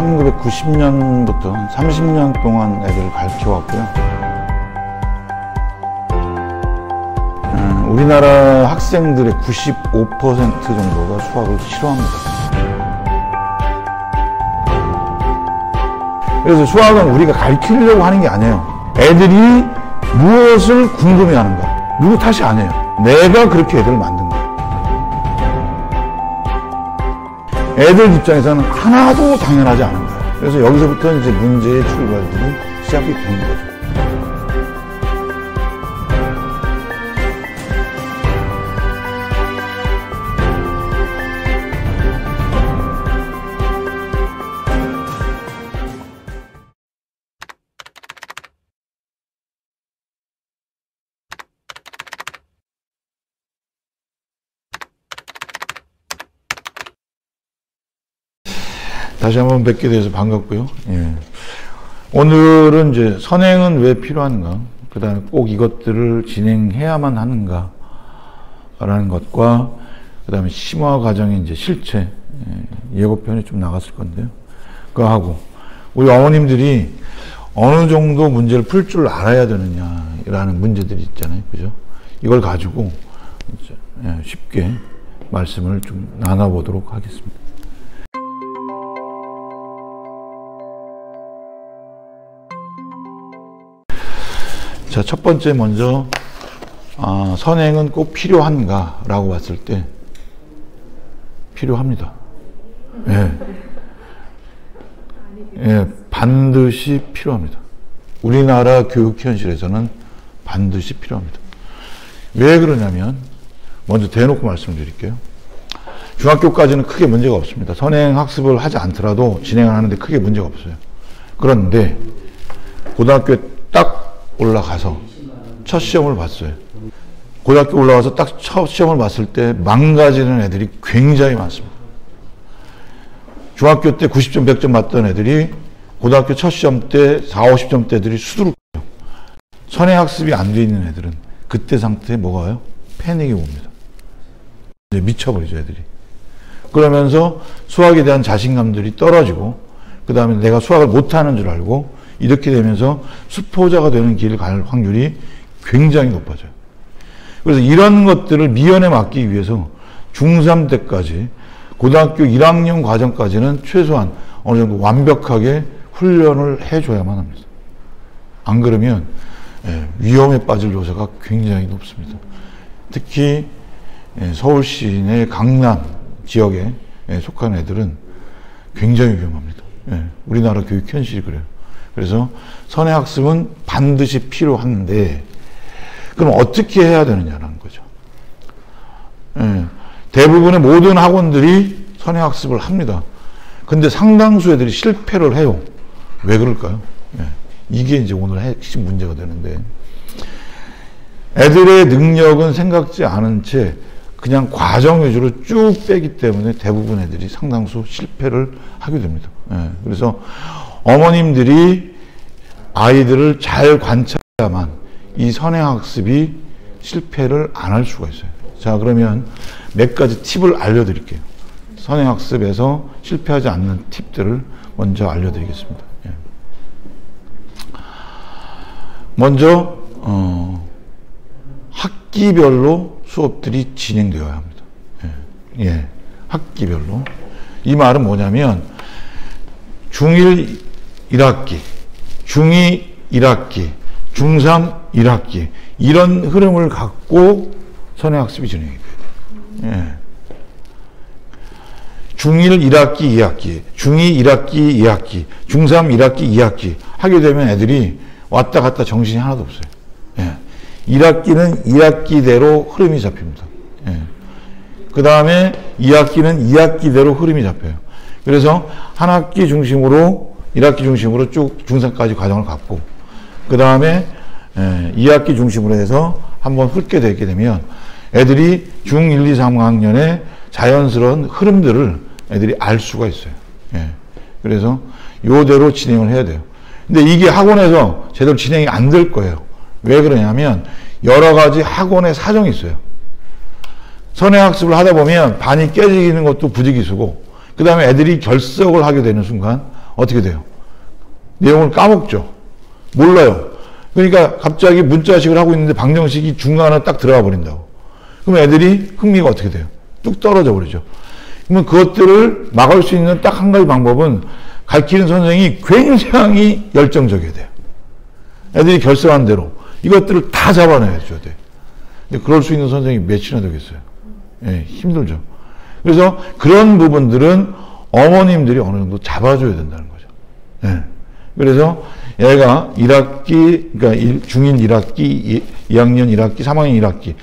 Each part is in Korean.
1990년부터 30년 동안 애들을 가르쳐왔고요. 우리나라 학생들의 95% 정도가 수학을 싫어합니다. 그래서 수학은 우리가 가르치려고 하는 게 아니에요. 애들이 무엇을 궁금해하는가, 누구 탓이 아니에요. 내가 그렇게 애들을 만든 거예요. 애들 입장에서는 하나도 당연하지 않은 거예요. 그래서 여기서부터 이제 문제의 출발들이 시작이 되는 거죠. 다시 한번 뵙게 돼서 반갑고요. 예. 오늘은 이제 선행은 왜 필요한가, 그 다음에 꼭 이것들을 진행해야만 하는가 라는 것과, 그 다음에 심화 과정의 이제 실체, 예고편이 좀 나갔을 건데요. 그거 하고, 우리 어머님들이 어느 정도 문제를 풀 줄 알아야 되느냐라는 문제들이 있잖아요. 그죠? 이걸 가지고 쉽게 말씀을 좀 나눠보도록 하겠습니다. 자, 첫 번째 먼저 선행은 꼭 필요한가 라고 봤을 때 필요합니다. 예. 예, 반드시 필요합니다. 우리나라 교육 현실에서는 반드시 필요합니다. 왜 그러냐면, 먼저 대놓고 말씀드릴게요. 중학교까지는 크게 문제가 없습니다. 선행 학습을 하지 않더라도 진행을 하는데 크게 문제가 없어요. 그런데 고등학교에 딱 올라가서 첫 시험을 봤어요. 고등학교 올라가서 딱 첫 시험을 봤을 때 망가지는 애들이 굉장히 많습니다. 중학교 때 90점, 100점 맞던 애들이 고등학교 첫 시험 때 40, 50점 대들이 수두룩해요. 선행학습이 안 돼 있는 애들은 그때 상태에 뭐가 와요? 패닉이 옵니다. 이제 미쳐버리죠, 애들이. 그러면서 수학에 대한 자신감들이 떨어지고, 그 다음에 내가 수학을 못하는 줄 알고, 이렇게 되면서 수포자가 되는 길을 갈 확률이 굉장히 높아져요. 그래서 이런 것들을 미연에 막기 위해서 중3 때까지, 고등학교 1학년 과정까지는 최소한 어느 정도 완벽하게 훈련을 해줘야만 합니다. 안 그러면 위험에 빠질 요소가 굉장히 높습니다. 특히 서울 시내 강남 지역에 속한 애들은 굉장히 위험합니다. 우리나라 교육 현실이 그래요. 그래서 선행학습은 반드시 필요한데, 그럼 어떻게 해야 되느냐라는 거죠. 대부분의 모든 학원들이 선행학습을 합니다. 근데 상당수 애들이 실패를 해요. 왜 그럴까요? 이게 이제 오늘 핵심 문제가 되는데, 애들의 능력은 생각지 않은 채 그냥 과정 위주로 쭉 빼기 때문에 대부분 애들이 상당수 실패를 하게 됩니다. 그래서 어머님들이 아이들을 잘 관찰해야만 이 선행학습이 실패를 안 할 수가 있어요. 자, 그러면 몇 가지 팁을 알려드릴게요. 선행학습에서 실패하지 않는 팁들을 먼저 알려드리겠습니다. 먼저 학기별로 수업들이 진행되어야 합니다. 학기별로. 이 말은 뭐냐면, 중1 1학기, 중2 1학기, 중3 1학기, 이런 흐름을 갖고 선행학습이 진행이 돼요. 중1 1학기 2학기, 중2 1학기 2학기, 중3 1학기 2학기 하게 되면 애들이 왔다 갔다 정신이 하나도 없어요. 1학기는 2학기대로 흐름이 잡힙니다. 그 다음에 2학기는 2학기대로 흐름이 잡혀요. 그래서 한 학기 중심으로, 1학기 중심으로 쭉 중3까지 과정을 갖고, 그 다음에 2학기 중심으로 해서 한번 훑게 되게 되면 애들이 중1, 2, 3학년의 자연스러운 흐름들을 애들이 알 수가 있어요. 그래서 요대로 진행을 해야 돼요. 근데 이게 학원에서 제대로 진행이 안 될 거예요. 왜 그러냐면 여러 가지 학원의 사정이 있어요. 선행학습을 하다 보면 반이 깨지는 것도 부지기수고, 그 다음에 애들이 결석을 하게 되는 순간 어떻게 돼요? 내용을 까먹죠. 몰라요. 그러니까 갑자기 문자식을 하고 있는데 방정식이 중간에 딱 들어가 버린다고. 그럼 애들이 흥미가 어떻게 돼요? 뚝 떨어져 버리죠. 그러면 그것들을 막을 수 있는 딱 한 가지 방법은 가르치는 선생님이 굉장히 열정적이어야 돼요. 애들이 결정한 대로 이것들을 다 잡아내야 돼. 근데 그럴 수 있는 선생님이 몇이나 되겠어요? 예, 힘들죠. 그래서 그런 부분들은 어머님들이 어느 정도 잡아줘야 된다는 거죠. 예. 그래서 얘가 1학기, 그러니까 중인 1학기, 2학년 1학기, 3학년 1학기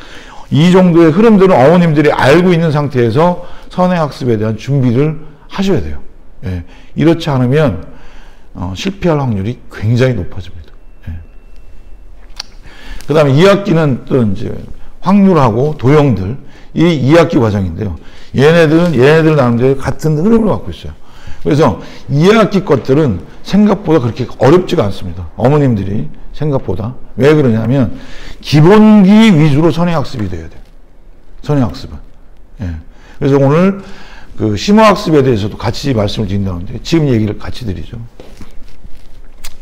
이 정도의 흐름들은 어머님들이 알고 있는 상태에서 선행학습에 대한 준비를 하셔야 돼요. 예. 이렇지 않으면 실패할 확률이 굉장히 높아집니다. 예. 그 다음에 2학기는 또 이제 확률하고 도형들, 이 2학기 과정인데요. 얘네들 나름대로 같은 흐름을 갖고 있어요. 그래서 2학기 것들은 생각보다 그렇게 어렵지가 않습니다. 어머님들이 생각보다. 왜 그러냐면 기본기 위주로 선행학습이 돼야 돼요. 선행학습은. 예. 그래서 오늘 그 심화학습에 대해서도 같이 말씀을 드린다는데 지금 얘기를 같이 드리죠.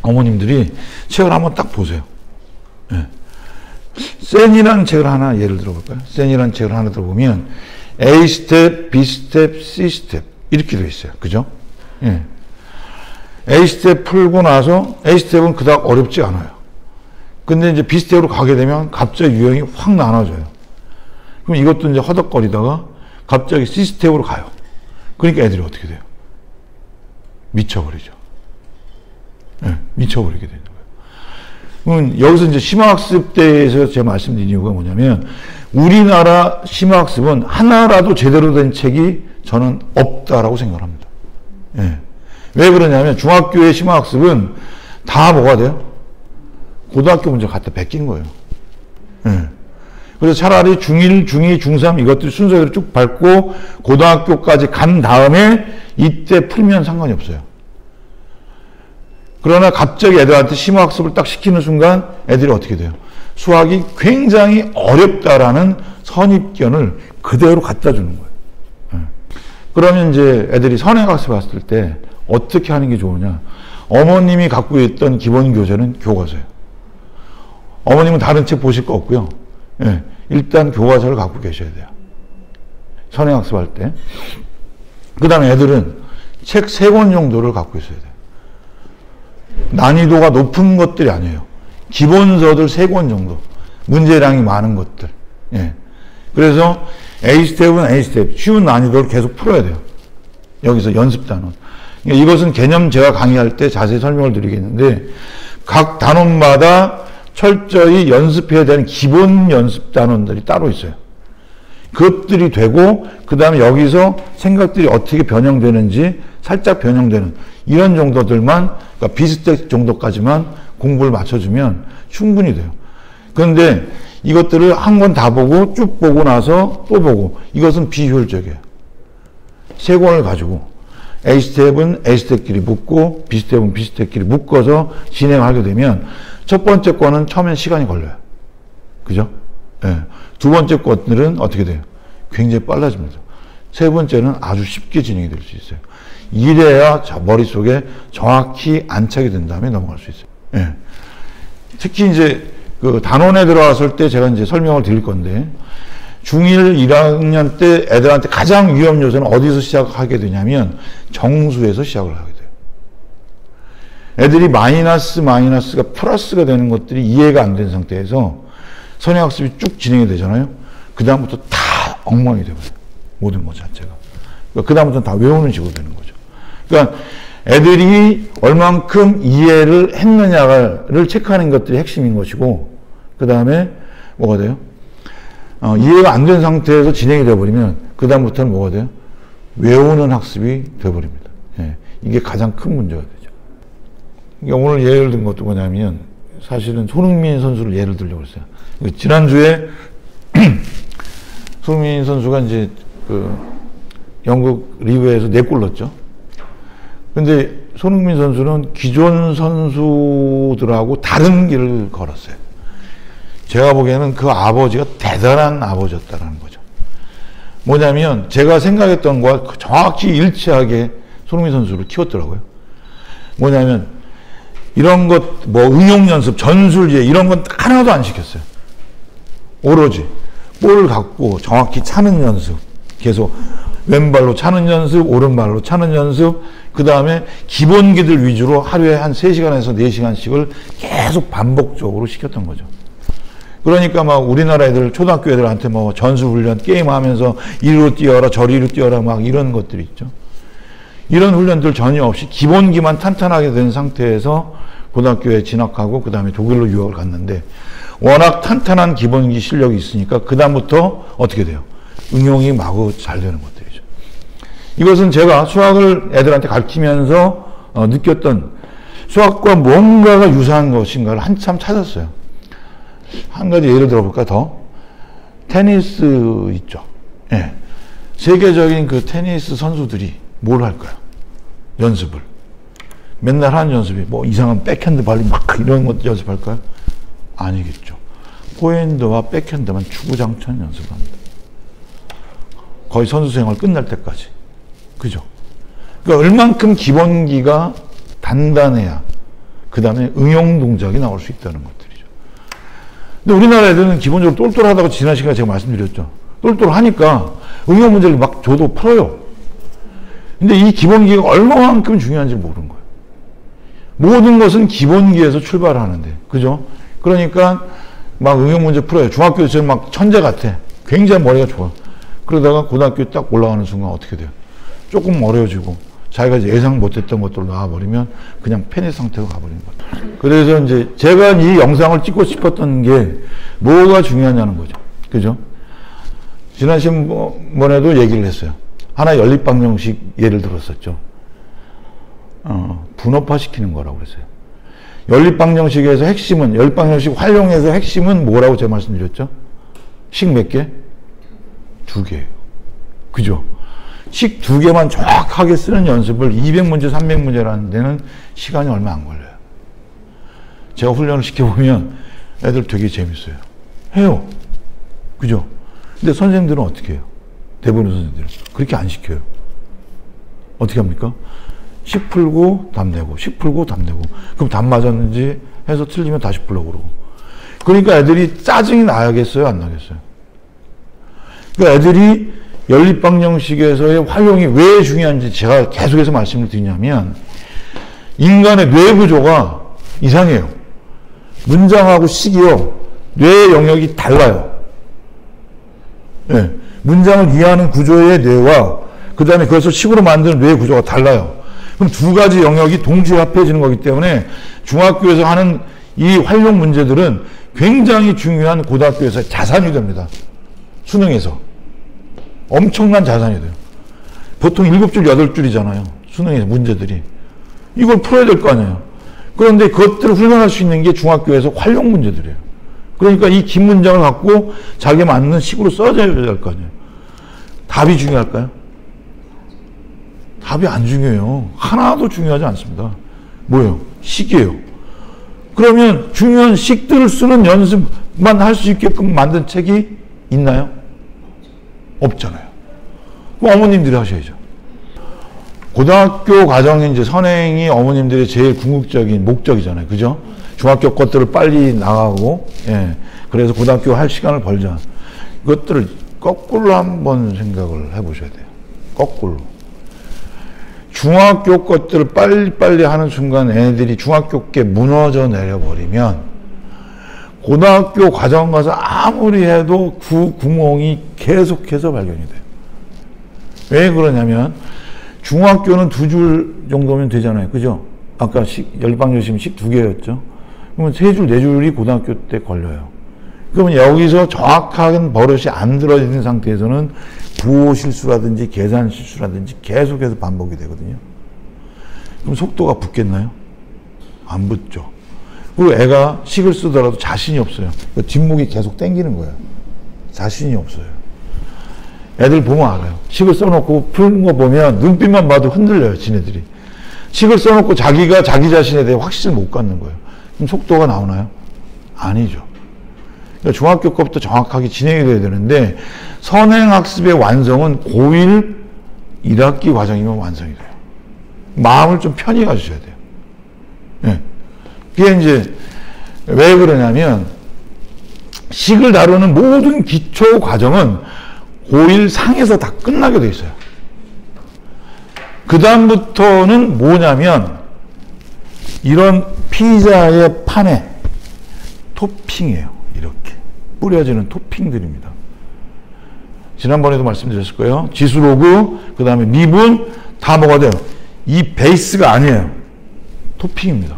어머님들이 책을 한번 딱 보세요. 예. 센이라는 책을 하나 예를 들어볼까요? 센이라는 책을 하나 들어보면 A 스텝, B 스텝, C 스텝 이렇게 되어 있어요. 그죠? 예. A 스텝 풀고 나서 A 스텝은 그닥 어렵지 않아요. 근데 이제 B 스텝으로 가게 되면 갑자기 유형이 확 나눠져요. 그럼 이것도 이제 허덕거리다가 갑자기 C 스텝으로 가요. 그러니까 애들이 어떻게 돼요? 미쳐버리죠. 예, 미쳐버리게 되는 거예요. 그럼 여기서 이제 심화학습 때에서 제가 말씀드린 이유가 뭐냐면 우리나라 심화학습은 하나라도 제대로 된 책이 저는 없다라고 생각을 합니다. 예. 왜 그러냐면 중학교의 심화학습은 다 뭐가 돼요? 고등학교 문제 갖다 베낀 거예요. 예. 그래서 차라리 중1, 중2, 중3 이것들 순서대로 쭉 밟고 고등학교까지 간 다음에 이때 풀면 상관이 없어요. 그러나 갑자기 애들한테 심화학습을 딱 시키는 순간 애들이 어떻게 돼요? 수학이 굉장히 어렵다라는 선입견을 그대로 갖다 주는 거예요. 예. 그러면 이제 애들이 선행학습 갔을 때 어떻게 하는 게 좋으냐? 어머님이 갖고 있던 기본 교재는 교과서예요. 어머님은 다른 책 보실 거 없고요. 예, 일단 교과서를 갖고 계셔야 돼요. 선행학습할 때. 그 다음에 애들은 책 3권 정도를 갖고 있어야 돼요. 난이도가 높은 것들이 아니에요. 기본서들 3권 정도. 문제량이 많은 것들. 예. 그래서 A스텝은 A스텝. 쉬운 난이도를 계속 풀어야 돼요. 여기서 연습단원. 이것은 개념 제가 강의할 때 자세히 설명을 드리겠는데 각 단원마다 철저히 연습해야 되는 기본 연습 단원들이 따로 있어요. 그것들이 되고 그 다음에 여기서 생각들이 어떻게 변형되는지 살짝 변형되는 이런 정도들만 그러니까 비슷한 정도까지만 공부를 맞춰주면 충분히 돼요. 그런데 이것들을 한 권 다 보고 쭉 보고 나서 또 보고 이것은 비효율적이에요. 3권을 가지고 A스텝은 A스텝끼리 묶고 B스텝은 B스텝끼리 묶어서 진행하게 되면 첫 번째 거는 처음엔 시간이 걸려요. 그죠? 예. 두 번째 것들은 어떻게 돼요? 굉장히 빨라집니다. 세 번째는 아주 쉽게 진행이 될 수 있어요. 이래야 머릿속에 정확히 안착이 된 다음에 넘어갈 수 있어요. 예. 특히 이제 그 단원에 들어왔을 때 제가 이제 설명을 드릴 건데 중1, 1학년 때 애들한테 가장 위험 요소는 어디서 시작하게 되냐면 정수에서 시작을 하게 돼요. 애들이 마이너스가 플러스가 되는 것들이 이해가 안 된 상태에서 선행학습이 쭉 진행이 되잖아요. 그 다음부터 다 엉망이 되버려요. 모든 것 자체가. 그 다음부터는 다 외우는 식으로 되는 거죠. 그러니까 애들이 얼만큼 이해를 했느냐를 체크하는 것들이 핵심인 것이고 그 다음에 뭐가 돼요? 이해가 안 된 상태에서 진행이 되어버리면 그 다음부터는 뭐가 돼요? 외우는 학습이 되어버립니다. 예. 이게 가장 큰 문제가 되죠. 그러니까 오늘 예를 든 것도 뭐냐면 사실은 손흥민 선수를 예를 들려고 했어요. 지난주에 손흥민 선수가 이제 그 영국 리그에서 4골 넣었죠. 근데 손흥민 선수는 기존 선수들하고 다른 길을 걸었어요. 제가 보기에는 그 아버지가 대단한 아버지였다라는 거죠. 뭐냐면 제가 생각했던 것과 정확히 일치하게 손흥민 선수를 키웠더라고요. 뭐냐면 이런 것 뭐 응용 연습, 전술제 이런 건 하나도 안 시켰어요. 오로지 볼을 갖고 정확히 차는 연습, 계속 왼발로 차는 연습, 오른발로 차는 연습, 그 다음에 기본기들 위주로 하루에 한 3시간에서 4시간씩을 계속 반복적으로 시켰던 거죠. 그러니까 막 우리나라 애들, 초등학교 애들한테 뭐 전술훈련 게임하면서 이리로 뛰어라 저리로 뛰어라 막 이런 것들이 있죠. 이런 훈련들 전혀 없이 기본기만 탄탄하게 된 상태에서 고등학교에 진학하고 그 다음에 독일로 유학을 갔는데 워낙 탄탄한 기본기 실력이 있으니까 그 다음부터 어떻게 돼요? 응용이 마구 잘 되는 것들이죠. 이것은 제가 수학을 애들한테 가르치면서 느꼈던, 수학과 뭔가가 유사한 것인가를 한참 찾았어요. 한 가지 예를 들어볼까 더? 테니스 있죠. 예. 세계적인 그 테니스 선수들이 뭘 할까요? 연습을. 맨날 하는 연습이 뭐 이상한 백핸드 발리 막 이런 것 연습할까요? 아니겠죠. 포핸드와 백핸드만 추구장천 연습합니다. 거의 선수 생활 끝날 때까지. 그죠? 그러니까 얼만큼 기본기가 단단해야 그 다음에 응용 동작이 나올 수 있다는 것들이죠. 근데 우리나라 애들은 기본적으로 똘똘하다고 지난 시간에 제가 말씀드렸죠. 똘똘하니까 응용 문제를 막 줘도 풀어요. 근데 이 기본기가 얼마만큼 중요한지 모르는 거예요. 모든 것은 기본기에서 출발하는데, 그죠? 그러니까 막 응용 문제 풀어요. 중학교 때 막 천재 같아. 굉장히 머리가 좋아. 그러다가 고등학교 딱 올라가는 순간 어떻게 돼요? 조금 어려워지고 자기가 예상 못했던 것들로 나와버리면 그냥 패닉 상태로 가버리는 거죠. 그래서 이제 제가 이 영상을 찍고 싶었던 게 뭐가 중요하냐는 거죠. 그죠? 지난 시간에도 얘기를 했어요. 하나 연립방정식 예를 들었었죠. 분업화 시키는 거라고 그랬어요. 연립방정식에서 핵심은, 연립방정식 활용해서 핵심은 뭐라고 제가 말씀드렸죠? 식 몇 개? 2개예요. 그죠? 식 2개만 정확하게 쓰는 연습을 200문제, 300문제라는 데는 시간이 얼마 안 걸려요. 제가 훈련을 시켜보면 애들 되게 재밌어요. 해요. 그죠? 근데 선생님들은 어떻게 해요? 대부분 선생님들은. 그렇게 안 시켜요. 어떻게 합니까? 식 풀고 답 내고, 식 풀고 답 내고. 그럼 답 맞았는지 해서 틀리면 다시 풀려고 그러고. 그러니까 애들이 짜증이 나야겠어요? 안 나겠어요? 그러니까 애들이 연립방정식에서의 활용이 왜 중요한지 제가 계속해서 말씀을 드리냐면, 인간의 뇌 구조가 이상해요. 문장하고 식이요, 뇌의 영역이 달라요. 네. 문장을 이해하는 구조의 뇌와 그 다음에 그것을 식으로 만드는 뇌의 구조가 달라요. 그럼 두 가지 영역이 동시에 합해지는 거기 때문에 중학교에서 하는 이 활용 문제들은 굉장히 중요한 고등학교에서의 자산이 됩니다. 수능에서. 엄청난 자산이 돼요. 보통 7줄, 8줄이잖아요. 수능에서 문제들이. 이걸 풀어야 될 거 아니에요. 그런데 그것들을 훈련할 수 있는 게 중학교에서 활용 문제들이에요. 그러니까 이 긴 문장을 갖고 자기에 맞는 식으로 써줘야 될 거 아니에요. 답이 중요할까요? 답이 안 중요해요. 하나도 중요하지 않습니다. 뭐예요? 식이에요. 그러면 중요한 식들을 쓰는 연습만 할 수 있게끔 만든 책이 있나요? 없잖아요. 그럼 어머님들이 하셔야죠. 고등학교 과정이 이제 선행이 어머님들의 제일 궁극적인 목적이잖아요. 그죠? 중학교 것들을 빨리 나가고, 예. 그래서 고등학교 할 시간을 벌자. 이것들을 거꾸로 한번 생각을 해보셔야 돼요. 거꾸로. 중학교 것들을 빨리빨리 하는 순간 애들이 중학교 게 무너져 내려버리면 고등학교 과정 가서 아무리 해도 그 구멍이 계속해서 발견이 돼요. 왜 그러냐면 중학교는 2줄 정도면 되잖아요. 그죠? 아까 연립방정식 식 2개였죠. 그러면 3줄, 4줄이 고등학교 때 걸려요. 그러면 여기서 정확한 버릇이 안 들어진 상태에서는 부호 실수라든지 계산 실수라든지 계속해서 반복이 되거든요. 그럼 속도가 붙겠나요? 안 붙죠. 그리고 애가 식을 쓰더라도 자신이 없어요. 뒷목이 계속 땡기는 거예요. 자신이 없어요. 애들 보면 알아요. 식을 써놓고 푸는 거 보면 눈빛만 봐도 흔들려요, 지네들이. 식을 써놓고 자기가 자기 자신에 대해 확신을 못 갖는 거예요. 그럼 속도가 나오나요? 아니죠. 그러니까 중학교 거부터 정확하게 진행이 돼야 되는데 선행학습의 완성은 고1 1학기 과정이면 완성이 돼요. 마음을 좀 편히 가주셔야 돼요. 그게 이제 왜 그러냐면 식을 다루는 모든 기초 과정은 고1 상에서 다 끝나게 돼 있어요. 그 다음부터는 뭐냐면 이런 피자의 판에 토핑이에요. 이렇게 뿌려지는 토핑들입니다. 지난번에도 말씀드렸을 거예요. 지수로그, 그 다음에 미분 다 뭐가 돼요? 이 베이스가 아니에요. 토핑입니다.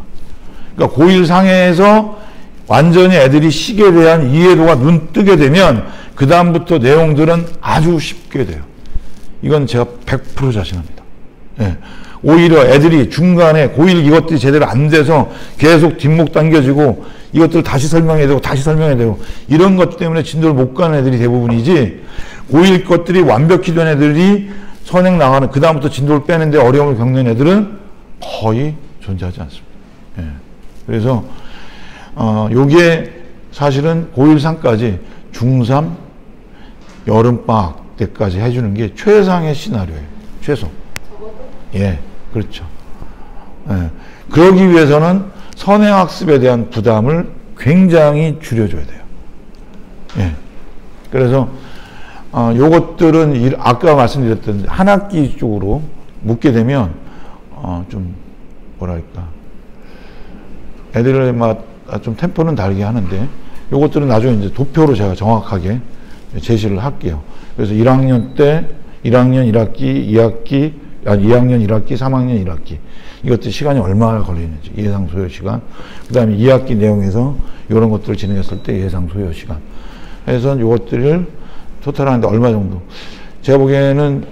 그러니까 고1 상해에서 완전히 애들이 식에 대한 이해도가 눈 뜨게 되면 그 다음부터 내용들은 아주 쉽게 돼요. 이건 제가 100% 자신합니다. 예. 오히려 애들이 중간에 고1 이것들이 제대로 안 돼서 계속 뒷목 당겨지고 이것들을 다시 설명해야 되고 다시 설명해야 되고 이런 것 때문에 진도를 못 가는 애들이 대부분이지, 고1 것들이 완벽히 된 애들이 선행 나가는 그 다음부터 진도를 빼는데 어려움을 겪는 애들은 거의 존재하지 않습니다. 예. 그래서 요게 사실은 고1 상까지 중3 여름방학 때까지 해주는 게 최상의 시나리오예요. 최소. 예, 그렇죠. 예. 그러기 위해서는 선행학습에 대한 부담을 굉장히 줄여줘야 돼요. 예. 그래서 요것들은 아까 말씀드렸던 한 학기 쪽으로 묻게 되면 좀 뭐랄까 애들의 좀 템포는 다르게 하는데 요것들은 나중에 이제 도표로 제가 정확하게 제시를 할게요. 그래서 1학년 때 1학년 1학기, 2학기, 2학년 1학기, 3학년 1학기 이것들 시간이 얼마나 걸리는지 예상 소요 시간, 그 다음에 2학기 내용에서 이런 것들을 진행했을 때 예상 소요 시간 해서 이것들을 토탈하는데 얼마 정도, 제가 보기에는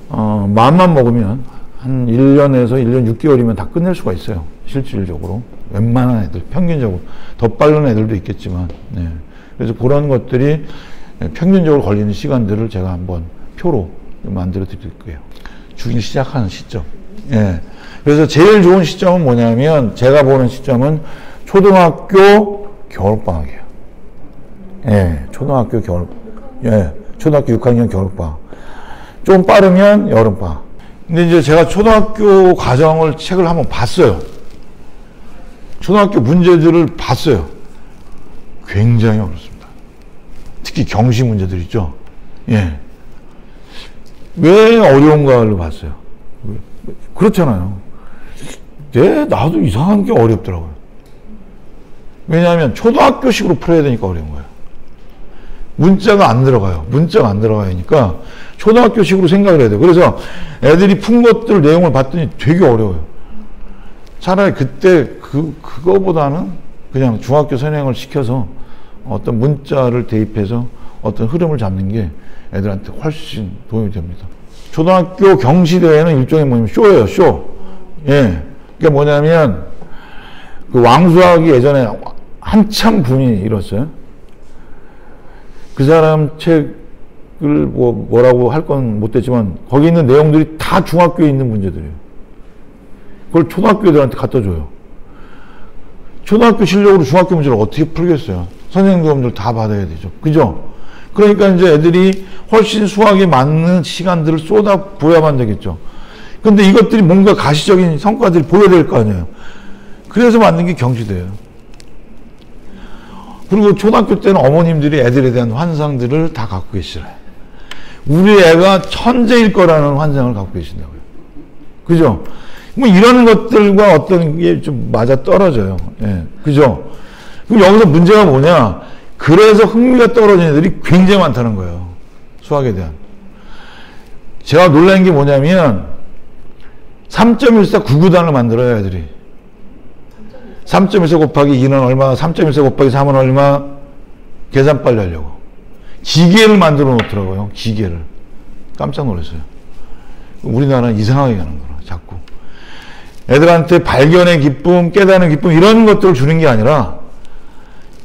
마음만 먹으면 한 1년에서 1년 6개월이면 다 끝낼 수가 있어요. 실질적으로 웬만한 애들, 평균적으로 더 빠른 애들도 있겠지만, 네. 그래서 그런 것들이 평균적으로 걸리는 시간들을 제가 한번 표로 만들어 드릴 거예요. 주기 시작하는 시점. 예. 그래서 제일 좋은 시점은 뭐냐면, 제가 보는 시점은 초등학교 겨울방학이에요. 예. 초등학교 예. 초등학교 6학년 겨울방학. 좀 빠르면 여름방학. 근데 이제 제가 초등학교 과정을 책을 한번 봤어요. 초등학교 문제들을 봤어요. 굉장히 어렵습니다. 특히 경시 문제들 있죠. 예. 왜 어려운가를 봤어요. 그렇잖아요. 나도 이상한 게 어렵더라고요. 왜냐하면 초등학교식으로 풀어야 되니까 어려운 거예요. 문자가 안 들어가요. 문자가 안 들어가니까 초등학교식으로 생각을 해야 돼요. 그래서 애들이 푼 것들 내용을 봤더니 되게 어려워요. 차라리 그때 그거보다는 그냥 중학교 선행을 시켜서 어떤 문자를 대입해서 어떤 흐름을 잡는 게 애들한테 훨씬 도움이 됩니다. 초등학교 경시대회는 일종의 뭐냐면 쇼예요, 쇼. 예. 그게 뭐냐면 그 왕수학이 예전에 한참 붐이 일었어요. 그 사람 책을 뭐라고 할 건 못됐지만 거기 있는 내용들이 다 중학교에 있는 문제들이에요. 그걸 초등학교 애들한테 갖다 줘요. 초등학교 실력으로 중학교 문제를 어떻게 풀겠어요? 선생님들 다 받아야 되죠. 그죠? 그러니까 이제 애들이 훨씬 수학에 맞는 시간들을 쏟아 부어야만 되겠죠. 근데 이것들이 뭔가 가시적인 성과들이 보여야 될 거 아니에요. 그래서 만든 게 경시대예요. 그리고 초등학교 때는 어머님들이 애들에 대한 환상들을 다 갖고 계시잖아요. 우리 애가 천재일 거라는 환상을 갖고 계신다고요. 그죠? 뭐 이런 것들과 어떤 게 좀 맞아 떨어져요. 예. 그죠? 그럼 여기서 문제가 뭐냐? 그래서 흥미가 떨어진 애들이 굉장히 많다는 거예요. 수학에 대한. 제가 놀란 게 뭐냐면 3.14 구구단을 만들어요, 애들이. 3.14 곱하기 2는 얼마, 3.14 곱하기 3은 얼마, 계산 빨리 하려고. 기계를 만들어 놓더라고요, 기계를. 깜짝 놀랐어요. 우리나라는 이상하게 가는 거라, 자꾸. 애들한테 발견의 기쁨, 깨닫는 기쁨, 이런 것들을 주는 게 아니라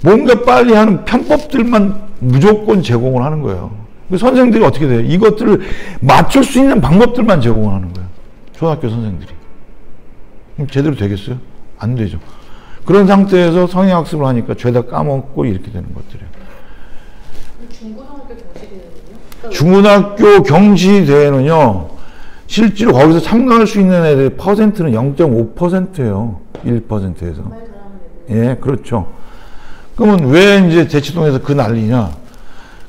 뭔가 빨리 하는 편법들만 무조건 제공을 하는 거예요. 선생들이 어떻게 돼요? 이것들을 맞출 수 있는 방법들만 제공을 하는 거예요. 초등학교 선생들이. 그럼 제대로 되겠어요? 안 되죠. 그런 상태에서 성인학습을 하니까 죄다 까먹고 이렇게 되는 것들이에요. 중고등학교 경시대회는요? 중고등학교 경시대회는요, 실제로 거기서 참가할 수 있는 애들의 퍼센트는 0.5%예요. 1%에서. 정말 잘하는 예, 그렇죠. 그러면 왜 이제 대치동에서 그 난리냐?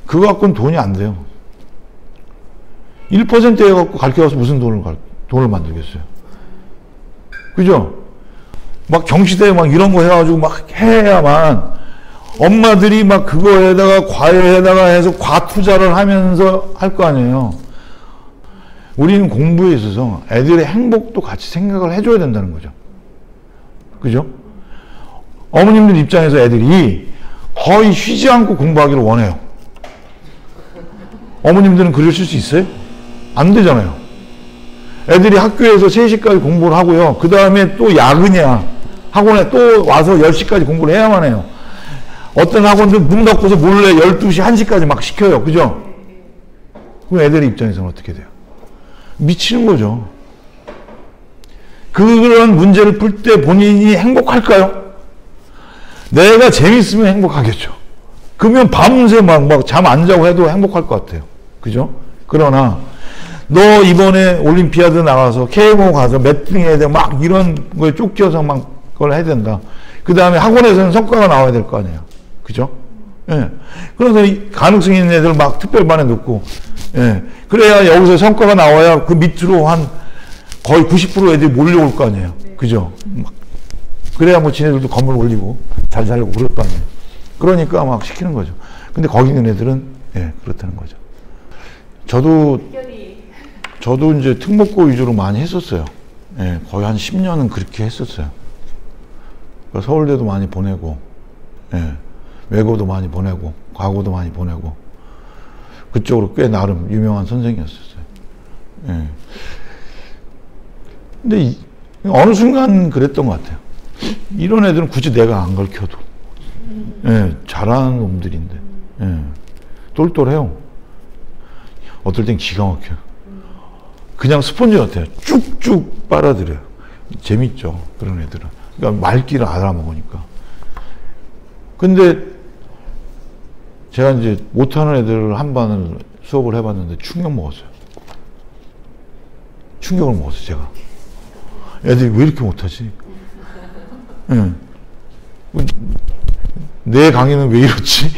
그거 갖고는 돈이 안 돼요. 1% 해갖고 가르쳐가서 무슨 돈을 만들겠어요? 그죠? 막 경시대 막 이런 거 해가지고 막 해야만 엄마들이 막 그거에다가 과외에다가 해서 과투자를 하면서 할 거 아니에요. 우리는 공부에 있어서 애들의 행복도 같이 생각을 해줘야 된다는 거죠. 그죠? 어머님들 입장에서 애들이 거의 쉬지 않고 공부하기를 원해요. 어머님들은 그러실 수 있어요? 안 되잖아요. 애들이 학교에서 3시까지 공부를 하고요. 그 다음에 또 야근이야. 학원에 또 와서 10시까지 공부를 해야만 해요. 어떤 학원들 문 닫고서 몰래 12시, 1시까지 막 시켜요. 그죠? 그럼 애들의 입장에서는 어떻게 돼요? 미치는 거죠. 그런 문제를 풀 때 본인이 행복할까요? 내가 재밌으면 행복하겠죠. 그러면 밤새 막 잠 안 자고 해도 행복할 것 같아요. 그죠? 그러나 너 이번에 올림피아드 나가서 KMO 가서 몇 등 해야 돼. 막 이런 거에 쫓겨서 막 그걸 해야 된다. 그 다음에 학원에서는 성과가 나와야 될 거 아니에요. 그죠? 예. 그래서 가능성 있는 애들 막 특별반에 넣고, 예. 그래야 여기서 성과가 나와야 그 밑으로 한 거의 90% 애들이 몰려올 거 아니에요. 그죠? 막 그래야 뭐 지네들도 건물 올리고 잘 살고 그럴 거 아니에요. 그러니까 막 시키는 거죠. 근데 거기 있는 애들은, 예, 그렇다는 거죠. 저도 이제 특목고 위주로 많이 했었어요. 예, 거의 한 10년은 그렇게 했었어요. 서울대도 많이 보내고, 예, 외고도 많이 보내고, 과고도 많이 보내고, 그쪽으로 꽤 나름 유명한 선생이었었어요. 예. 근데 어느 순간 그랬던 것 같아요. 이런 애들은 굳이 내가 안 가르쳐도, 예, 잘하는 놈들인데, 예, 똘똘해요. 어떨 땐 기가 막혀요. 그냥 스펀지 같아요. 쭉쭉 빨아들여요. 재밌죠, 그런 애들은. 그러니까 말귀를 알아먹으니까. 근데 제가 이제 못하는 애들을 한 반을 수업을 해봤는데 충격 먹었어요. 충격을 먹었어요, 제가. 애들이 왜 이렇게 못하지? 네. 내 강의는 왜 이렇지?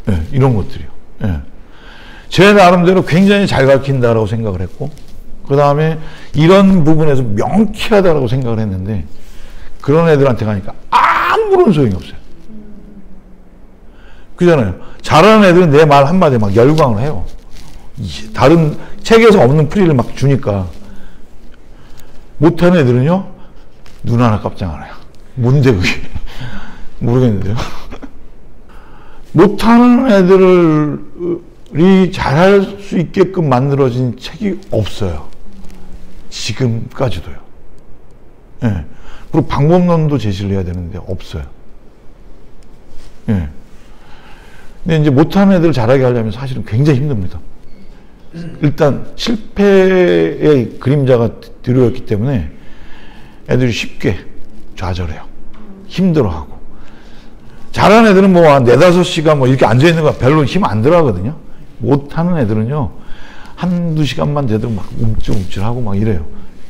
네, 이런 것들이요. 네. 제 나름대로 굉장히 잘 가르친다라고 생각을 했고, 그 다음에 이런 부분에서 명쾌하다라고 생각을 했는데, 그런 애들한테 가니까 아무런 소용이 없어요. 그잖아요. 잘하는 애들은 내 말 한마디에 막 열광을 해요. 다른 책에서 없는 풀이를 막 주니까. 못하는 애들은요, 눈 하나 깜짝 안 해요. 뭔데 그게? 모르겠는데요. 못하는 애들이 잘할 수 있게끔 만들어진 책이 없어요. 지금까지도요. 예. 네. 그리고 방법론도 제시를 해야 되는데 없어요. 예. 근데 이제 못하는 애들을 잘하게 하려면 사실은 굉장히 힘듭니다. 일단 실패의 그림자가 들어있기 때문에 애들이 쉽게 좌절해요. 힘들어하고. 잘하는 애들은 뭐 한 4-5시간 뭐 이렇게 앉아있는 거 별로 힘 안 들어가거든요. 못하는 애들은요, 한두 시간만 돼도 막 움찔움찔하고 막 이래요.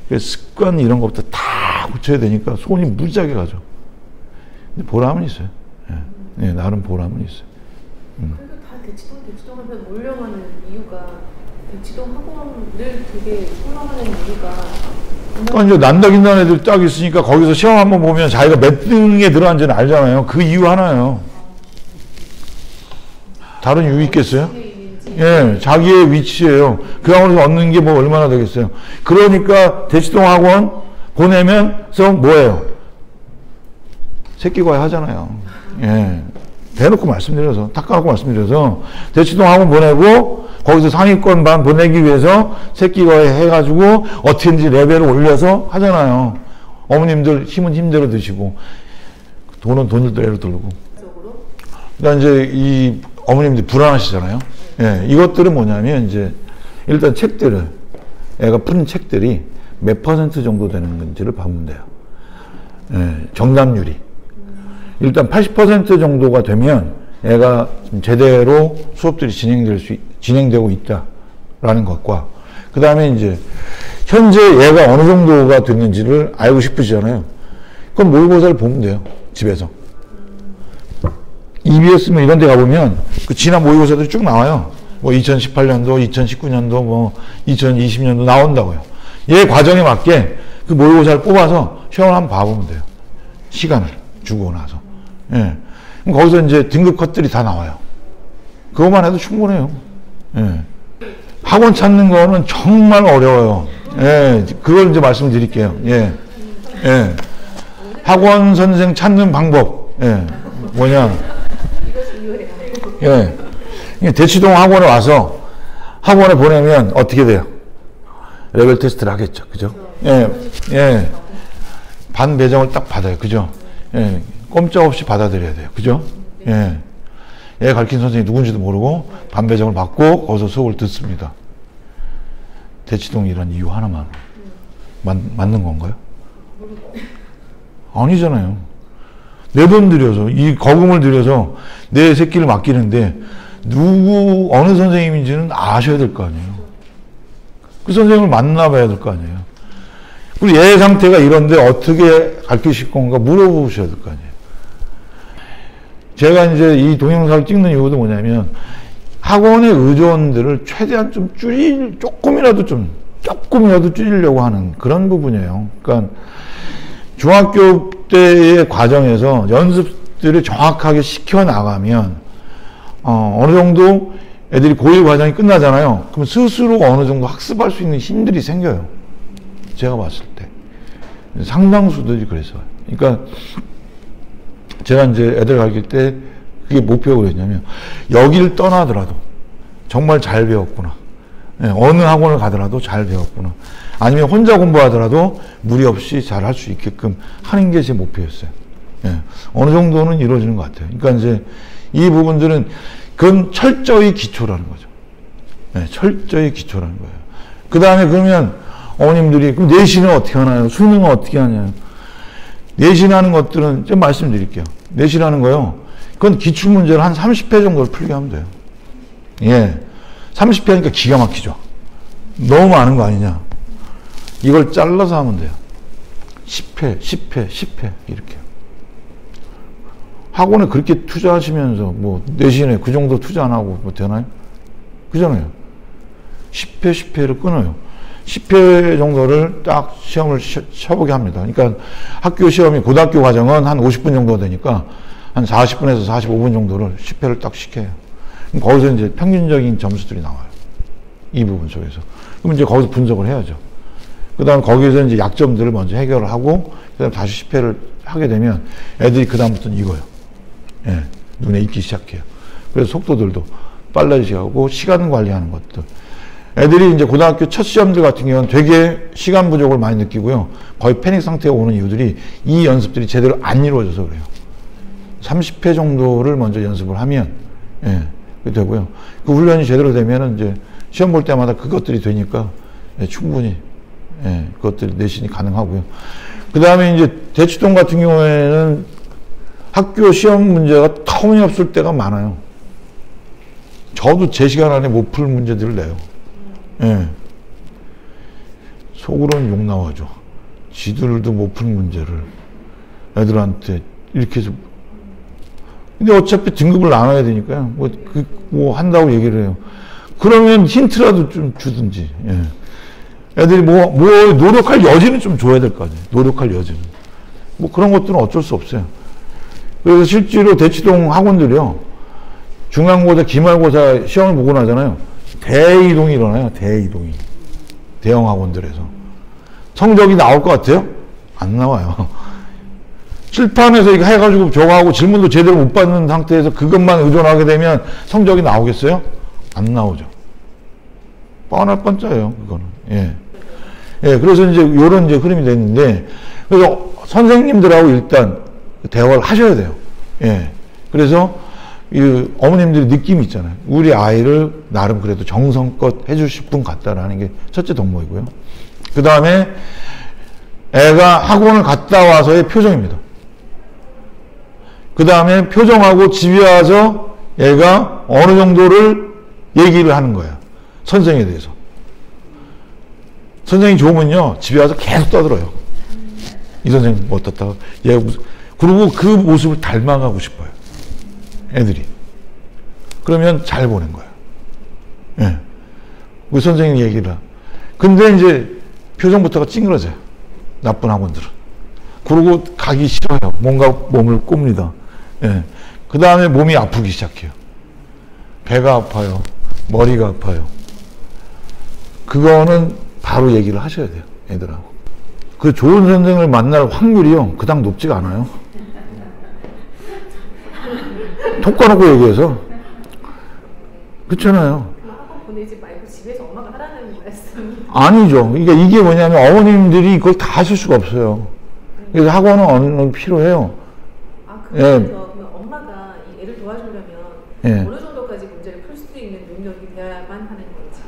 그래서 습관 이런 것부터 다 고쳐야 되니까 손이 무지하게 가죠. 근데 보람은 있어요. 예. 네, 나름 보람은 있어요. 그래도 다 대치동 하면 몰려가는 이유가, 대치동 학원을 되게 선호하는 이유가, 그러니까 이제 난다긴다는 애들 딱 있으니까 거기서 시험 한번 보면 자기가 몇 등에 들어간지는 알잖아요. 그 이유 하나예요. 다른 이유 있겠어요? 예, 자기의 위치예요. 그 학원에서 얻는 게 뭐 얼마나 되겠어요. 그러니까 대치동 학원 보내면서 뭐예요? 새끼과외 하잖아요. 예. 대놓고 말씀드려서, 닦아놓고 말씀드려서, 대치동 학원 보내고, 거기서 상위권 반 보내기 위해서 새끼과외 해가지고, 어떻게든지 레벨을 올려서 하잖아요. 어머님들 힘은 힘대로 드시고, 돈은 돈대로 들고. 그러니까 이제 이 어머님들 불안하시잖아요. 예, 이것들은 뭐냐면, 이제, 일단 책들을, 애가 푸는 책들이 몇 % 정도 되는 건지를 보면 돼요. 예, 정답률이. 일단 80% 정도가 되면 애가 제대로 수업들이 진행되고 있다라는 것과, 그 다음에 이제, 현재 얘가 어느 정도가 됐는지를 알고 싶으시잖아요. 그럼 모의고사를 보면 돼요. 집에서. EBS 뭐 이런 데 가보면 그 지난 모의고사들이 쭉 나와요. 뭐 2018년도, 2019년도, 뭐 2020년도 나온다고요. 얘 과정에 맞게 그 모의고사를 뽑아서 시험을 한번 봐보면 돼요. 시간을 주고 나서. 예. 그럼 거기서 이제 등급 컷들이 다 나와요. 그것만 해도 충분해요. 예. 학원 찾는 거는 정말 어려워요. 예. 그걸 이제 말씀드릴게요. 예. 예. 학원 선생 찾는 방법. 예. 뭐냐. 예. 대치동 학원에 와서 학원에 보내면 어떻게 돼요? 레벨 테스트를 하겠죠. 그죠? 예. 예. 반 배정을 딱 받아요. 그죠? 예. 꼼짝없이 받아들여야 돼요. 그죠? 예. 얘 가르친 선생님이 누군지도 모르고 반 배정을 받고 거기서 수업을 듣습니다. 대치동이 이런 이유 하나만 맞는 건가요? 아니잖아요. 내 돈 들여서 이 거금을 들여서 내 새끼를 맡기는데 어느 선생님인지는 아셔야 될 거 아니에요. 그 선생님을 만나봐야 될 거 아니에요. 그리고 얘 상태가 이런데 어떻게 가르치실 건가 물어보셔야 될 거 아니에요. 제가 이제 이 동영상을 찍는 이유도 뭐냐면 학원의 의존들을 최대한 좀 조금이라도 줄이려고 하는 그런 부분이에요. 그러니까 중학교 때의 과정에서 연습들을 정확하게 시켜나가면 어느 정도 애들이 고1 과정이 끝나잖아요. 그럼 스스로 어느 정도 학습할 수 있는 힘들이 생겨요. 제가 봤을 때. 상당수들이 그랬어요. 그러니까 제가 이제 애들 가르칠 때 그게 목표가 뭐였냐면 여기를 떠나더라도 정말 잘 배웠구나. 예, 어느 학원을 가더라도 잘 배웠구나. 아니면 혼자 공부하더라도 무리 없이 잘 할 수 있게끔 하는 게 제 목표였어요. 예, 어느 정도는 이루어지는 것 같아요. 그러니까 이제 이 부분들은 그건 철저히 기초라는 거죠. 예, 철저히 기초라는 거예요. 그 다음에 그러면 어머님들이 그럼 내신은 어떻게 하나요? 수능은 어떻게 하냐요? 내신하는 것들은 좀 말씀드릴게요. 내신하는 거요. 그건 기출문제를 한 30회 정도를 풀게 하면 돼요. 예. 30회니까 기가 막히죠. 너무 많은 거 아니냐. 이걸 잘라서 하면 돼요. 10회, 10회, 10회 이렇게. 학원에 그렇게 투자하시면서 뭐 내신에 그 정도 투자 안 하고 뭐 되나요? 그잖아요. 10회, 10회를 끊어요. 10회 정도를 딱 시험을 쳐보게 합니다. 그러니까 학교 시험이 고등학교 과정은 한 50분 정도 되니까 한 40분에서 45분 정도를 10회를 딱 시켜요. 그럼 거기서 이제 평균적인 점수들이 나와요. 이 부분 속에서. 그럼 이제 거기서 분석을 해야죠. 그 다음 거기서 이제 약점들을 먼저 해결을 하고, 그 다음 다시 10회를 하게 되면 애들이 그 다음부터는 이거요. 예, 눈에 익기 시작해요. 그래서 속도들도 빨라지고 시간 관리하는 것들. 애들이 이제 고등학교 첫 시험들 같은 경우는 되게 시간 부족을 많이 느끼고요. 거의 패닉 상태가 오는 이유들이 이 연습들이 제대로 안 이루어져서 그래요. 30회 정도를 먼저 연습을 하면, 예, 그게 되고요. 그 훈련이 제대로 되면은 이제 시험 볼 때마다 그것들이 되니까, 예, 충분히, 예, 그것들이 내신이 가능하고요. 그 다음에 이제 대치동 같은 경우에는 학교 시험 문제가 터무니없을 때가 많아요. 저도 제 시간 안에 못 풀 문제들을 내요. 예. 속으로는 욕 나와죠. 지들도 못 푼 문제를 애들한테 이렇게 해서. 근데 어차피 등급을 나눠야 되니까요. 뭐 한다고 얘기를 해요. 그러면 힌트라도 좀 주든지. 예. 애들이 뭐 노력할 여지는 좀 줘야 될 거 아니에요. 노력할 여지는. 뭐 그런 것들은 어쩔 수 없어요. 그래서 실제로 대치동 학원들이요. 중간고사, 기말고사 시험을 보고 나잖아요. 대이동이 일어나요. 대이동이. 대형 학원들에서. 성적이 나올 것 같아요? 안 나와요. 칠판에서 이거 해가지고 저거 하고 질문도 제대로 못 받는 상태에서 그것만 의존하게 되면 성적이 나오겠어요? 안 나오죠. 뻔할 뻔짜예요, 그거는. 예. 예, 그래서 이제 요런 이제 흐름이 됐는데, 그래서 선생님들하고 일단 대화를 하셔야 돼요. 예. 그래서 이 어머님들이 느낌이 있잖아요. 우리 아이를 나름 그래도 정성껏 해주실 분 같다라는 게 첫째 덕목이고요. 그 다음에 애가 학원을 갔다 와서의 표정입니다. 그 다음에 표정하고 집에 와서 얘가 어느 정도를 얘기를 하는 거예요. 선생에 대해서. 선생님이 좋으면요, 집에 와서 계속 떠들어요. 이 선생님 어떻다고. 얘가 무슨, 그리고 그 모습을 닮아가고 싶어요. 애들이. 그러면 잘 보낸 거예요. 예. 우리 선생님 얘기를. 근데 이제 표정부터가 찡그러져요. 나쁜 학원들은. 그러고 가기 싫어요. 뭔가 몸을 꼽니다. 예. 그 다음에 몸이 아프기 시작해요. 배가 아파요. 머리가 아파요. 그거는 바로 얘기를 하셔야 돼요. 애들하고. 그 좋은 선생을 만날 확률이요. 그닥 높지가 않아요. 톡 까놓고 얘기해서. 그렇잖아요. 학원 보내지 말고 집에서 엄마가 하라는 말씀. 아니죠. 그러니까 이게 뭐냐면 어머님들이 그걸 다 하실 수가 없어요. 그래서 학원은 어느 정도 필요해요. 아, 그래서 예. 그러면 엄마가 이 애를 도와주려면 예. 어느 정도까지 문제를 풀 수 있는 능력이 돼야만 하는 건지.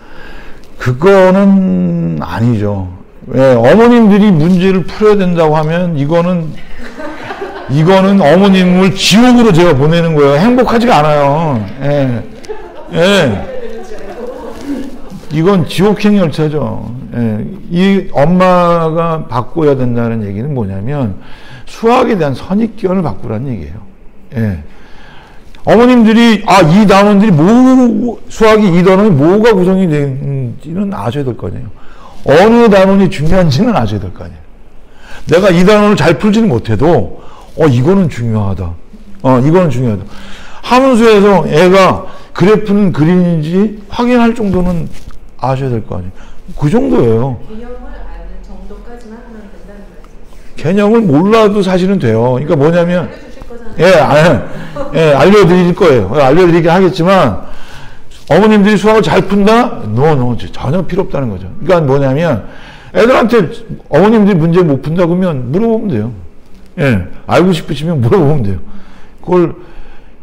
그거는 아니죠. 예, 어머님들이 문제를 풀어야 된다고 하면 이거는 어머님을 지옥으로 제가 보내는 거예요. 행복하지가 않아요. 예. 예. 이건 지옥행 열차죠. 예. 이 엄마가 바꿔야 된다는 얘기는 뭐냐면 수학에 대한 선입견을 바꾸라는 얘기예요. 예. 어머님들이 이 단원들이 수학이 이 단원이 뭐가 구성이 되는지는 아셔야 될 거 아니에요. 어느 단원이 중요한지는 아셔야 될 거 아니에요. 내가 이 단원을 잘 풀지는 못해도 이거는 중요하다. 이거는 중요하다. 함수에서 애가 그래프는 그림인지 확인할 정도는 아셔야 될 거 아니에요. 그 정도예요. 개념을 아는 정도까지만 하면 된다는 말씀. 개념을 몰라도 사실은 돼요. 그러니까 뭐냐면 알려주실 거잖아요. 예, 알려드릴 거예요. 알려드리긴 하겠지만 어머님들이 수학을 잘 푼다? No, 전혀 필요 없다는 거죠. 그러니까 뭐냐면 애들한테 어머님들이 문제 못 푼다 그러면 물어보면 돼요. 예, 알고 싶으시면 물어보면 돼요. 그걸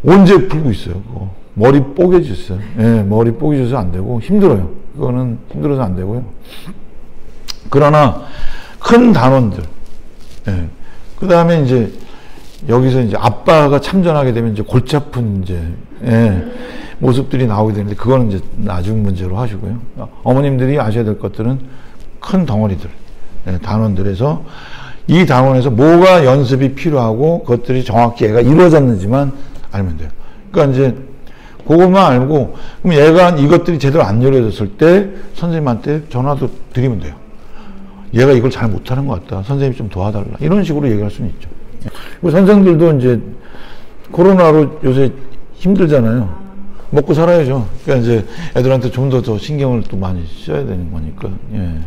언제 풀고 있어요. 그거. 머리 뽀개졌어요. 예, 머리 뽀개져서 안 되고 힘들어요. 그거는 힘들어서 안 되고요. 그러나 큰 단원들, 예, 그 다음에 이제 여기서 이제 아빠가 참전하게 되면 이제 골치 아픈 이제 모습들이 나오게 되는데 그거는 이제 나중 문제로 하시고요. 어머님들이 아셔야 될 것들은 큰 덩어리들, 단원들에서 이 단원에서 뭐가 연습이 필요하고 그것들이 정확히 얘가 이루어졌는지만 알면 돼요. 그러니까 이제 그것만 알고 그럼 얘가 이것들이 제대로 안 이루어졌을 때 선생님한테 전화도 드리면 돼요. 얘가 이걸 잘 못하는 것 같다. 선생님이 좀 도와달라. 이런 식으로 얘기할 수는 있죠. 선생들도 이제 코로나로 요새 힘들잖아요. 먹고 살아야죠. 그러니까 이제 애들한테 좀 더 신경을 또 많이 써야 되는 거니까. 예.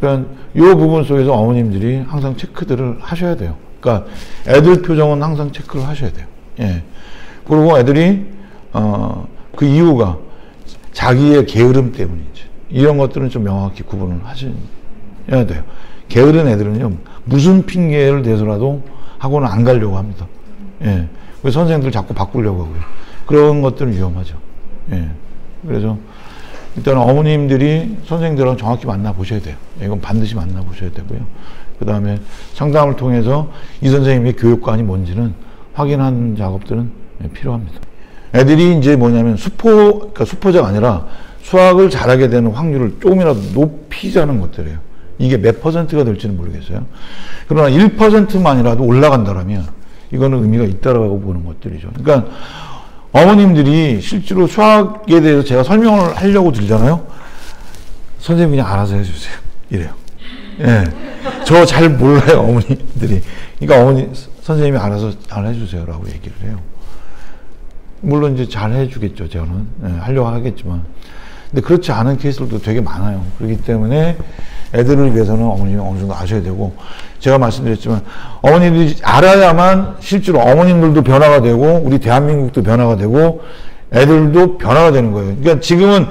그러니까 이 부분 속에서 어머님들이 항상 체크들을 하셔야 돼요. 그러니까 애들 표정은 항상 체크를 하셔야 돼요. 예. 그리고 애들이 그 이유가 자기의 게으름 때문인지 이런 것들은 좀 명확히 구분을 하셔야 돼요. 게으른 애들은요 무슨 핑계를 대서라도 학원을 안 가려고 합니다. 예. 그래서 선생님들 자꾸 바꾸려고 하고요. 그런 것들은 위험하죠. 예. 그래서 일단 어머님들이 선생님들하고 정확히 만나보셔야 돼요. 이건 반드시 만나보셔야 되고요. 그 다음에 상담을 통해서 이 선생님의 교육관이 뭔지는 확인하는 작업들은 필요합니다. 애들이 이제 뭐냐면 그러니까 수포자가 아니라 수학을 잘하게 되는 확률을 조금이라도 높이자는 것들이에요. 이게 몇 퍼센트가 될지는 모르겠어요. 그러나 1%만이라도 올라간다면 이거는 의미가 있다라고 보는 것들이죠. 그러니까 어머님들이 실제로 수학에 대해서 제가 설명을 하려고 들잖아요. 선생님 그냥 알아서 해주세요. 이래요. 예. 저 잘 몰라요, 어머니들이. 그러니까 선생님이 알아서 잘 해주세요라고 얘기를 해요. 물론 이제 잘 해주겠죠, 저는. 예, 하려고 하겠지만. 근데 그렇지 않은 케이스들도 되게 많아요. 그렇기 때문에 애들을 위해서는 어머님이 어느 정도 아셔야 되고, 제가 말씀드렸지만, 어머님들이 알아야만 실제로 어머님들도 변화가 되고, 우리 대한민국도 변화가 되고, 애들도 변화가 되는 거예요. 그러니까 지금은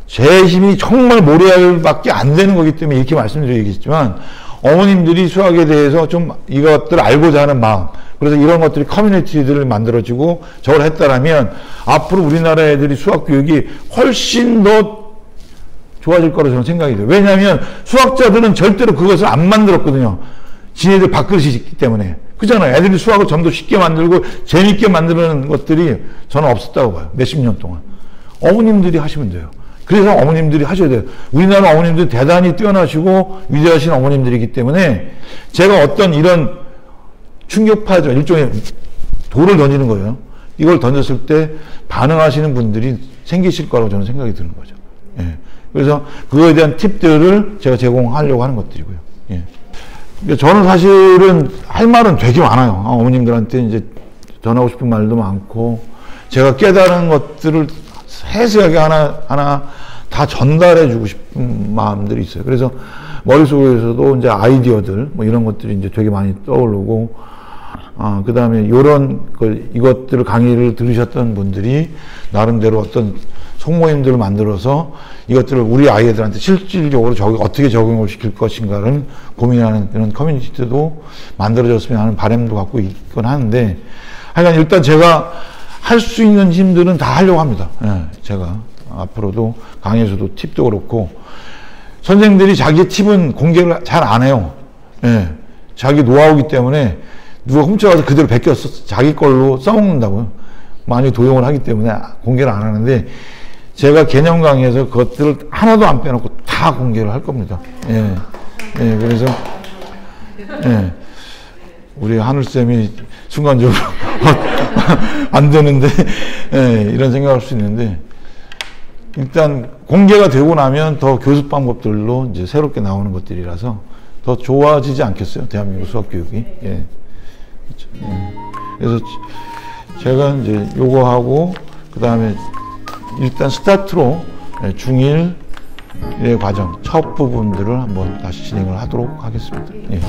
제 힘이 정말 모래알밖에 안 되는 거기 때문에 이렇게 말씀드리겠지만, 어머님들이 수학에 대해서 좀 이것들을 알고자 하는 마음, 그래서 이런 것들이 커뮤니티들을 만들어지고 저걸 했다라면 앞으로 우리나라 애들이 수학 교육이 훨씬 더 좋아질 거라고 저는 생각이 돼요. 왜냐하면 수학자들은 절대로 그것을 안 만들었거든요. 지네들 밥그릇이기 때문에. 그잖아요. 애들이 수학을 좀 더 쉽게 만들고 재밌게 만드는 것들이 저는 없었다고 봐요. 몇십 년 동안. 어머님들이 하시면 돼요. 그래서 어머님들이 하셔야 돼요. 우리나라 어머님들 대단히 뛰어나시고 위대하신 어머님들이기 때문에 제가 어떤 이런 충격파죠. 일종의 돌을 던지는 거예요. 이걸 던졌을 때 반응하시는 분들이 생기실 거라고 저는 생각이 드는 거죠. 예. 그래서 그거에 대한 팁들을 제가 제공하려고 하는 것들이고요. 예. 저는 사실은 할 말은 되게 많아요. 어머님들한테 이제 전하고 싶은 말도 많고, 제가 깨달은 것들을 세세하게 하나하나 다 전달해 주고 싶은 마음들이 있어요. 그래서 머릿속에서도 이제 아이디어들, 뭐 이런 것들이 이제 되게 많이 떠오르고, 그 다음에 이것들을 강의를 들으셨던 분들이 나름대로 어떤 소모임들을 만들어서 이것들을 우리 아이들한테 실질적으로 어떻게 적용을 시킬 것인가를 고민하는 그런 커뮤니티도 만들어졌으면 하는 바람도 갖고 있곤 하는데, 하여간 일단 제가 할 수 있는 힘들은 다 하려고 합니다. 예, 제가 앞으로도 강의에서도 팁도 그렇고, 선생님들이 자기 팁은 공개를 잘 안 해요. 예, 자기 노하우기 때문에 누가 훔쳐가서 그대로 베껴서 자기 걸로 써먹는다고요. 많이 도용을 하기 때문에 공개를 안 하는데, 제가 개념 강의에서 그것들을 하나도 안 빼놓고 다 공개를 할 겁니다. 예, 예, 그래서, 예, 우리 하늘쌤이 순간적으로 안 되는데, 예, 이런 생각할 수 있는데, 일단 공개가 되고 나면 더 교습 방법들로 이제 새롭게 나오는 것들이라서 더 좋아지지 않겠어요? 대한민국 수학 교육이. 예. 그래서 제가 이제 요거 하고, 그 다음에 일단 스타트로 중1의 과정, 첫 부분들을 한번 다시 진행을 하도록 하겠습니다. 예.